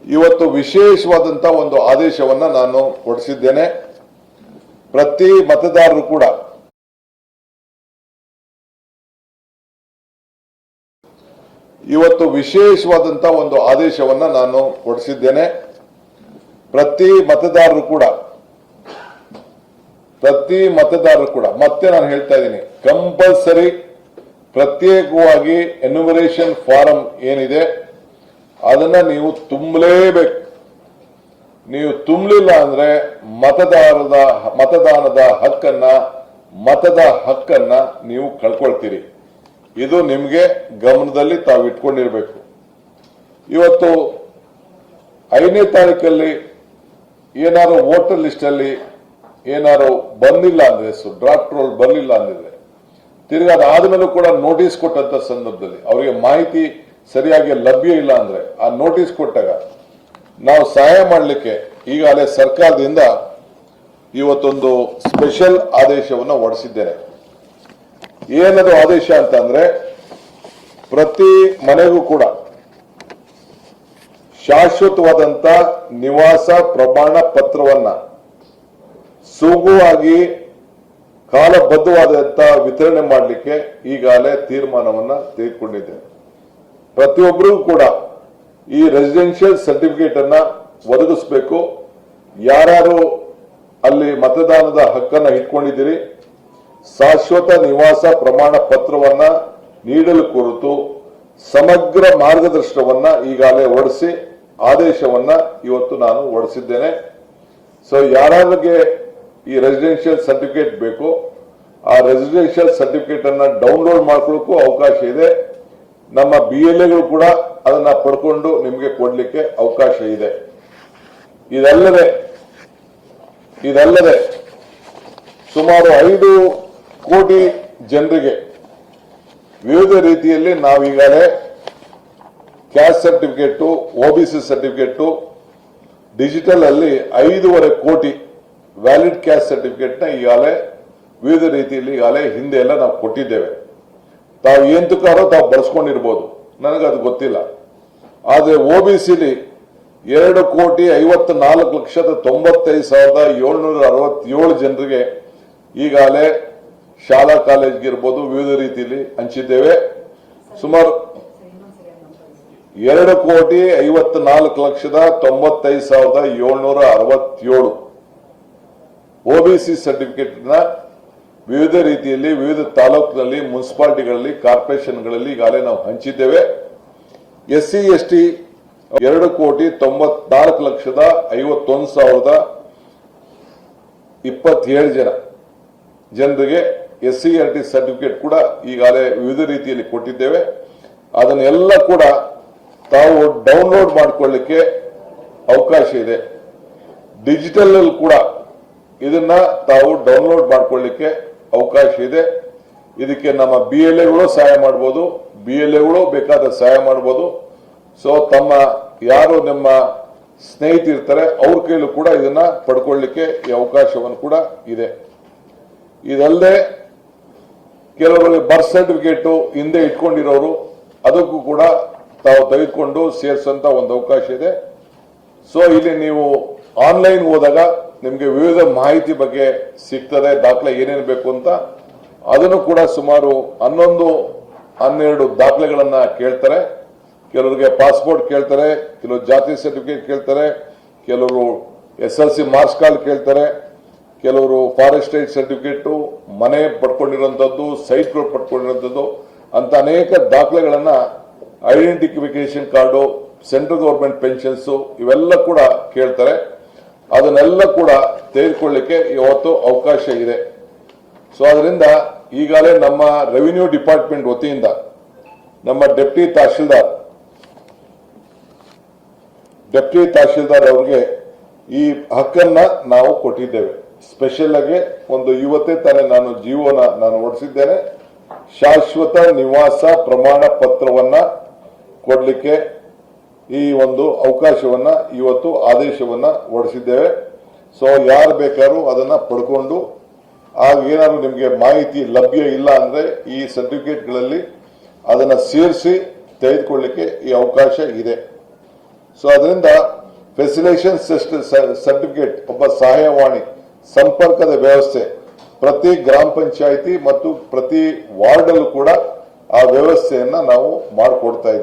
ಇವತ್ತು ವಿಶೇಷವಾದಂತ ಒಂದು ಆದೇಶವನ್ನ ನಾನು ಹೊರಡಿಸಿದ್ದೇನೆ. ಪ್ರತಿ ಮತದಾರರು ಕೂಡ ಇವತ್ತು ವಿಶೇಷವಾದಂತ ಒಂದು ಆದೇಶವನ್ನ ನಾನು ಹೊರಡಿಸಿದ್ದೇನೆ. ಪ್ರತಿ ಮತದಾರರು ಕೂಡ ಮತ್ತೆ ನಾನು ಹೇಳ್ತಾ ಇದ್ದೀನಿ, ಕಂಪಲ್ಸರಿ ಪ್ರತ್ಯೇಕವಾಗಿ ಎನ್ಯುಮರೇಷನ್ ಫಾರಂ ಏನಿದೆ ಅದನ್ನ ನೀವು ತುಂಬಲೇಬೇಕು. ನೀವು ತುಂಬಲಿಲ್ಲ ಅಂದ್ರೆ ಮತದಾನದ ಹಕ್ಕನ್ನ ನೀವು ಕಳ್ಕೊಳ್ತೀರಿ. ಇದು ನಿಮಗೆ ಗಮನದಲ್ಲಿ ತಾವು ಇಟ್ಕೊಂಡಿರ್ಬೇಕು. ಇವತ್ತು 5ನೇ ತಾರೀಕಲ್ಲಿ ಏನಾದ್ರು ವೋಟರ್ ಲಿಸ್ಟ್ ಅಲ್ಲಿ ಏನಾದ್ರು ಬಂದಿಲ್ಲ ಅಂದ್ರೆ, ಡ್ರಾಫ್ಟ್ ರೋಲ್ ಬರಲಿಲ್ಲ ಅಂದ್ರೆ, ತಿರ್ಗಿ ಅದಾದ್ಮೇಲೂ ಕೂಡ ನೋಟಿಸ್ ಕೊಟ್ಟಂತ ಸಂದರ್ಭದಲ್ಲಿ ಅವರಿಗೆ ಮಾಹಿತಿ ಸರಿಯಾಗಿ ಲಭ್ಯ ಇಲ್ಲ ಅಂದ್ರೆ ಆ ನೋಟಿಸ್ ಕೊಟ್ಟಾಗ ನಾವು ಸಹಾಯ ಮಾಡಲಿಕ್ಕೆ ಈಗಾಗಲೇ ಸರ್ಕಾರದಿಂದ ಇವತ್ತೊಂದು ಸ್ಪೆಷಲ್ ಆದೇಶವನ್ನು ಹೊರಡಿಸಿದ್ದೇನೆ. ಏನದು ಆದೇಶ ಅಂತಂದ್ರೆ, ಪ್ರತಿ ಮನೆಗೂ ಕೂಡ ಶಾಶ್ವತವಾದಂತ ನಿವಾಸ ಪ್ರಮಾಣ ಪತ್ರವನ್ನ ಸುಗಮವಾಗಿ ಕಾಲಬದ್ಧವಾದಂತ ವಿತರಣೆ ಮಾಡಲಿಕ್ಕೆ ಈಗಾಗಲೇ ತೀರ್ಮಾನವನ್ನ ತೆಗೆದುಕೊಂಡಿದ್ದೇವೆ. ಪ್ರತಿಯೊಬ್ಬರಿಗೂ ಕೂಡ ಈ ರೆಸಿಡೆನ್ಷಿಯಲ್ ಸರ್ಟಿಫಿಕೇಟ್ ಅನ್ನ ಒದಗಿಸಬೇಕು. ಯಾರು ಅಲ್ಲಿ ಮತದಾನದ ಹಕ್ಕನ್ನ ಇಟ್ಕೊಂಡಿದ್ದೀರಿ, ಶಾಶ್ವತ ನಿವಾಸ ಪ್ರಮಾಣ ಪತ್ರವನ್ನ ನೀಡಲು ಕುರಿತು ಸಮಗ್ರ ಮಾರ್ಗದರ್ಶನವನ್ನ ಈಗಾಗಲೇ ಹೊರಡಿಸಿ ಆದೇಶವನ್ನ ಇವತ್ತು ನಾನು ಹೊರಡಿಸಿದ್ದೇನೆ. ಸೊ ಯಾರಿಗೆ ಈ ರೆಸಿಡೆನ್ಷಿಯಲ್ ಸರ್ಟಿಫಿಕೇಟ್ ಬೇಕು, ಆ ರೆಸಿಡೆನ್ಷಿಯಲ್ ಸರ್ಟಿಫಿಕೇಟ್ ಅನ್ನ ಡೌನ್ಲೋಡ್ ಮಾಡ್ಕೊಳ್ಳೋಕ್ಕೂ ಅವಕಾಶ ಇದೆ. ನಮ್ಮ BLAಗಳು ಕೂಡ ಅದನ್ನ ಪಡ್ಕೊಂಡು ನಿಮಗೆ ಕೊಡ್ಲಿಕ್ಕೆ ಅವಕಾಶ ಇದೆ. ಇದಲ್ಲದೆ ಸುಮಾರು 5 ಕೋಟಿ ಜನರಿಗೆ ವಿವಿಧ ರೀತಿಯಲ್ಲಿ ನಾವೀಗಾಗಲೇ caste certificate, OBC certificate, digital ಅಲ್ಲಿ 5.5 ಕೋಟಿ ವ್ಯಾಲಿಡ್ ಕ್ಯಾಸ್ಟ್ ಸರ್ಟಿಫಿಕೇಟ್ ನ ಈಗಾಗಲೇ ವಿವಿಧ ರೀತಿಯಲ್ಲಿ ಈಗಾಗಲೇ ಹಿಂದೆ ಎಲ್ಲ ನಾವು ಕೊಟ್ಟಿದ್ದೇವೆ. ತಾವು ಎಂತಕ್ಕಾರೋ ತಾವು ಬಳಸ್ಕೊಂಡಿರ್ಬೋದು, ನನಗದು ಗೊತ್ತಿಲ್ಲ. ಆದ್ರೆ OBCಲಿ 2,54,95,767 ಜನರಿಗೆ ಈಗಾಗಲೇ ಶಾಲಾ ಕಾಲೇಜ್ಗಿರ್ಬೋದು ವಿವಿಧ ರೀತಿಯಲ್ಲಿ ಹಂಚಿದ್ದೇವೆ. ಸುಮಾರು 2,54,95,767 OBC ಸರ್ಟಿಫಿಕೇಟ್ ನ ವಿವಿಧ ರೀತಿಯಲ್ಲಿ ವಿವಿಧ ತಾಲೂಕಿನಲ್ಲಿ, ಮುನ್ಸಿಪಾಲಿಟಿಗಳಲ್ಲಿ, ಕಾರ್ಪೊರೇಷನ್ಗಳಲ್ಲಿ ಈಗಾಗಲೇ ನಾವು ಹಂಚಿದ್ದೇವೆ. SC ST 2,94,51,027 ಜನರಿಗೆ SCRT ಸರ್ಟಿಫಿಕೇಟ್ ಕೂಡ ಈಗಾಗಲೇ ವಿವಿಧ ರೀತಿಯಲ್ಲಿ ಕೊಟ್ಟಿದ್ದೇವೆ. ಅದನ್ನೆಲ್ಲ ಕೂಡ ತಾವು ಡೌನ್ಲೋಡ್ ಮಾಡಿಕೊಳ್ಳಿಕ್ಕೆ ಅವಕಾಶ ಇದೆ. ಡಿಜಿಟಲ್ ಅಲ್ಲಿ ಕೂಡ ಇದನ್ನ ತಾವು ಡೌನ್ಲೋಡ್ ಮಾಡಿಕೊಳ್ಳಿಕ್ಕೆ ಅವಕಾಶ ಇದೆ. ಇದಕ್ಕೆ ನಮ್ಮ BLAಗಳು ಸಹಾಯ ಮಾಡಬಹುದು, BLAಗಳು ಬೇಕಾದ ಸಹಾಯ ಮಾಡಬಹುದು. ಸೊ ತಮ್ಮ ಯಾರು ನಿಮ್ಮ ಸ್ನೇಹಿತರಿರ್ತಾರೆ ಅವ್ರ ಕೈಲೂ ಕೂಡ ಇದನ್ನ ಪಡ್ಕೊಳ್ಳಿಕ್ಕೆ ಈ ಅವಕಾಶವನ್ನು ಕೂಡ ಇದೆ. ಇದಲ್ಲದೆ ಕೆಲವರಿಗೆ ಬರ್ತ್ ಸರ್ಟಿಫಿಕೇಟ್ ಹಿಂದೆ ಇಟ್ಕೊಂಡಿರೋರು ಅದಕ್ಕೂ ಕೂಡ ತಾವು ತೆಗೆದುಕೊಂಡು ಸೇರಿಸುವಂತ ಒಂದು ಅವಕಾಶ ಇದೆ. ಸೊ ಇಲ್ಲಿ ನೀವು ಆನ್ಲೈನ್ ಹೋದಾಗ ನಿಮಗೆ ವಿವಿಧ ಮಾಹಿತಿ ಬಗ್ಗೆ ಸಿಗ್ತದೆ, ದಾಖಲೆ ಏನೇನು ಬೇಕು ಅಂತ. ಅದನ್ನು ಕೂಡ ಸುಮಾರು 11-12 ದಾಖಲೆಗಳನ್ನ ಕೇಳ್ತಾರೆ. ಕೆಲವರಿಗೆ ಪಾಸ್ಪೋರ್ಟ್ ಕೇಳ್ತಾರೆ, ಕೆಲವರು ಜಾತಿ ಸರ್ಟಿಫಿಕೇಟ್ ಕೇಳ್ತಾರೆ, ಕೆಲವರು SLC ಮಾರ್ಕ್ಸ್ ಕಾರ್ಡ್ ಕೇಳ್ತಾರೆ, ಕೆಲವರು ಫಾರೆಸ್ಟ್ ರೈಟ್ ಸರ್ಟಿಫಿಕೇಟ್, ಮನೆ ಪಡ್ಕೊಂಡಿರುವಂತದ್ದು, ಸೈಟ್ಗಳು ಪಡ್ಕೊಂಡಿರುವಂತದ್ದು ಅಂತ ಅನೇಕ ದಾಖಲೆಗಳನ್ನ, identification card, central government pensions ಇವೆಲ್ಲ ಕೂಡ ಕೇಳ್ತಾರೆ. ಅದನ್ನೆಲ್ಲ ಕೂಡ ತೆಗೆದುಕೊಳ್ಳಿಕ್ಕೆ ಇವತ್ತು ಅವಕಾಶ ಇದೆ. ಸೊ ಅದರಿಂದ ಈಗಾಗಲೇ ನಮ್ಮ ರೆವಿನ್ಯೂ ಡಿಪಾರ್ಟ್ಮೆಂಟ್ ವತಿಯಿಂದ ನಮ್ಮ ಡೆಪ್ಟಿ ತಹಶೀಲ್ದಾರ್ ಅವರಿಗೆ ಈ ಹಕ್ಕನ್ನ ನಾವು ಕೊಟ್ಟಿದ್ದೇವೆ. ಸ್ಪೆಷಲ್ ಆಗಿ ಒಂದು ಇವತ್ತೇ ತಾನೇ ನಾನು ಜಿಒನ ಹೊರಡಿಸಿದ್ದೇನೆ. ಶಾಶ್ವತ ನಿವಾಸ ಪ್ರಮಾಣ ಪತ್ರವನ್ನ ಕೊಡ್ಲಿಕ್ಕೆ ಈ ಒಂದು ಅವಕಾಶವನ್ನ ಇವತ್ತು ಆದೇಶವನ್ನ ಹೊರಡಿಸಿದ್ದೇವೆ. ಸೊ ಯಾರು ಬೇಕಾದ್ರೂ ಅದನ್ನ ಪಡ್ಕೊಂಡು, ಆಗ ಏನಾದ್ರು ನಿಮಗೆ ಮಾಹಿತಿ ಲಭ್ಯ ಇಲ್ಲ ಅಂದ್ರೆ ಈ ಸರ್ಟಿಫಿಕೇಟ್ಗಳಲ್ಲಿ ಅದನ್ನ ಸೇರಿಸಿ ತೆಗೆದುಕೊಳ್ಳಿಕ್ಕೆ ಈ ಅವಕಾಶ ಇದೆ. ಸೊ ಅದರಿಂದ ಫೆಸಿಲೇಷನ್ ಸರ್ಟಿಫಿಕೇಟ್, ಒಬ್ಬ ಸಹಾಯವಾಣಿ, ಸಂಪರ್ಕದ ವ್ಯವಸ್ಥೆ ಪ್ರತಿ ಗ್ರಾಮ ಪಂಚಾಯಿತಿ ಮತ್ತು ಪ್ರತಿ ವಾರ್ಡ್ ಅಲ್ಲೂ ಕೂಡ ಆ ವ್ಯವಸ್ಥೆಯನ್ನ ನಾವು ಮಾಡಿಕೊಡ್ತಾ ಇದ್ದೀವಿ.